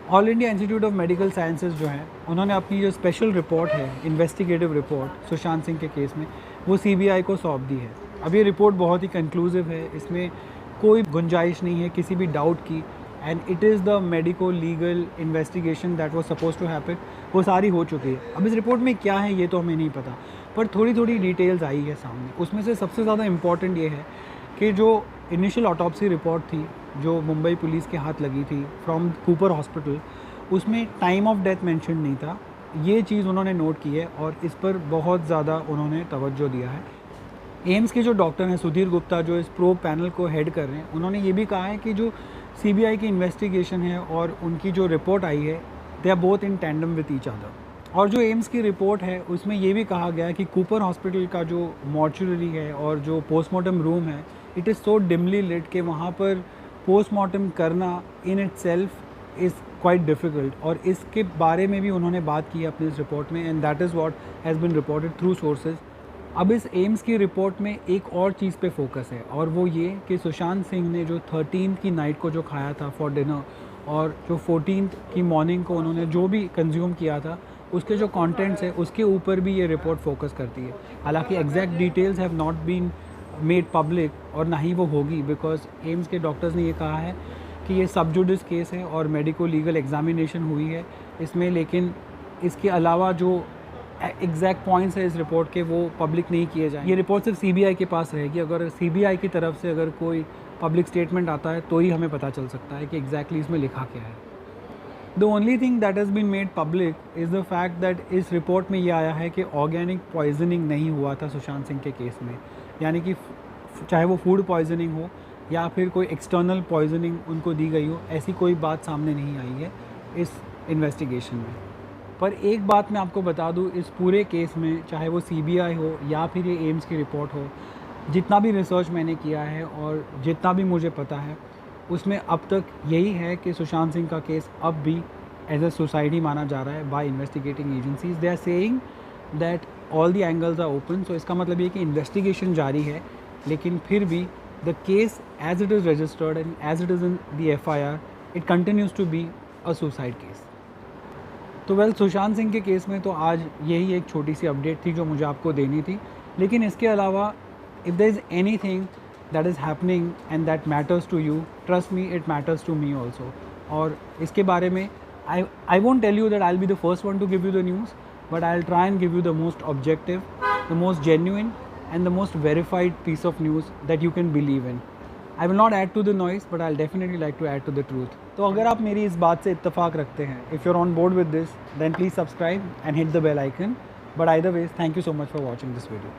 All India institute of medical sciences जो है, उन्होंने अपनी जो स्पेशल रिपोर्ट है, इन्वेस्टिगेटिव रिपोर्ट सुशांत सिंह के केस में, वो सीबीआई को सौंप दी है। अब ये रिपोर्ट बहुत ही कंक्लूसिव है, इसमें कोई गुंजाइश नहीं है किसी भी डाउट की, and it is the medico legal investigation that was suppose to happen, वो सारी हो चुकी है। अब इस रिपोर्ट में क्या है ये तो हमें नहीं पता, पर थोड़ी थोड़ी डिटेल्स आई है सामने। उसमें से सबसे ज़्यादा इम्पॉर्टेंट ये है कि जो इनिशियल ऑटोप्सी रिपोर्ट थी जो मुंबई पुलिस के हाथ लगी थी फ्रॉम कूपर हॉस्पिटल, उसमें टाइम ऑफ डेथ मेंशन नहीं था। ये चीज़ उन्होंने नोट की है और इस पर बहुत ज़्यादा उन्होंने तवज्जो दिया है। एम्स के जो डॉक्टर हैं सुधीर गुप्ता, जो इस प्रो पैनल को हेड कर रहे हैं, उन्होंने ये भी कहा है कि जो सीबीआई की इन्वेस्टिगेशन है और उनकी जो रिपोर्ट आई है, they are both in tandem with each other. और जो एम्स की रिपोर्ट है उसमें ये भी कहा गया है कि कूपर हॉस्पिटल का जो मॉर्चुरी है और जो पोस्टमार्टम रूम है, it is so dimly lit कि वहाँ पर पोस्टमार्टम करना in itself is quite difficult. और इसके बारे में भी उन्होंने बात की है अपनी इस रिपोर्ट में, and that is what has been reported through sources. अब इस एम्स की रिपोर्ट में एक और चीज़ पे फोकस है, और वो ये कि सुशांत सिंह ने जो 13th की नाइट को जो खाया था फॉर डिनर, और जो 14th की मॉर्निंग को उन्होंने जो भी कंज्यूम किया था, उसके जो कंटेंट्स है उसके ऊपर भी ये रिपोर्ट फोकस करती है। हालांकि exact details have not been made public, और ना ही वो होगी, बिकॉज एम्स के डॉक्टर्स ने ये कहा है कि ये सब जुडिस केस है और मेडिको लीगल एग्जामिनेशन हुई है इसमें, लेकिन इसके अलावा जो एग्जैक्ट पॉइंट्स है इस रिपोर्ट के वो पब्लिक नहीं किए जाएंगे। ये रिपोर्ट सिर्फ सीबीआई के पास रहेगी। अगर सीबीआई की तरफ से अगर कोई पब्लिक स्टेटमेंट आता है तो ही हमें पता चल सकता है कि एग्जैक्टली इसमें लिखा क्या है। The only thing that has been made public is the fact that इस रिपोर्ट में ये आया है कि ऑर्गेनिक पॉइजनिंग नहीं हुआ था सुशांत सिंह के केस में, यानी कि चाहे वो फूड पॉइजनिंग हो या फिर कोई एक्सटर्नल पॉइजनिंग उनको दी गई हो, ऐसी कोई बात सामने नहीं आई है इस इन्वेस्टिगेशन में। पर एक बात मैं आपको बता दूं, इस पूरे केस में चाहे वो सीबीआई हो या फिर ये एम्स की रिपोर्ट हो, जितना भी रिसर्च मैंने किया है और जितना भी मुझे पता है, उसमें अब तक यही है कि सुशांत सिंह का केस अब भी एज ए सुसाइड ही माना जा रहा है by investigating agencies. They are saying that all the angles are open. So इसका मतलब ये कि इन्वेस्टिगेशन जारी है, लेकिन फिर भी the case as it is registered and as it is in the FIR, it continues to be a suicide case. तो वेल, सुशांत सिंह के केस में तो आज यही एक छोटी सी अपडेट थी जो मुझे आपको देनी थी, लेकिन इसके अलावा if there is anything that is happening and that matters to you, trust me, it matters to me also. और इसके बारे में I won't tell you that I will be the first one to give you the news, but I'll try and give you the most objective, the most genuine and the most verified piece of news that you can believe in. I will not add to the noise, but I'll definitely like to add to the truth. तो अगर आप मेरी इस बात से इत्तेफाक रखते हैं, if you're on board with this, then please subscribe and hit the bell icon. But either ways, thank you so much for watching this video.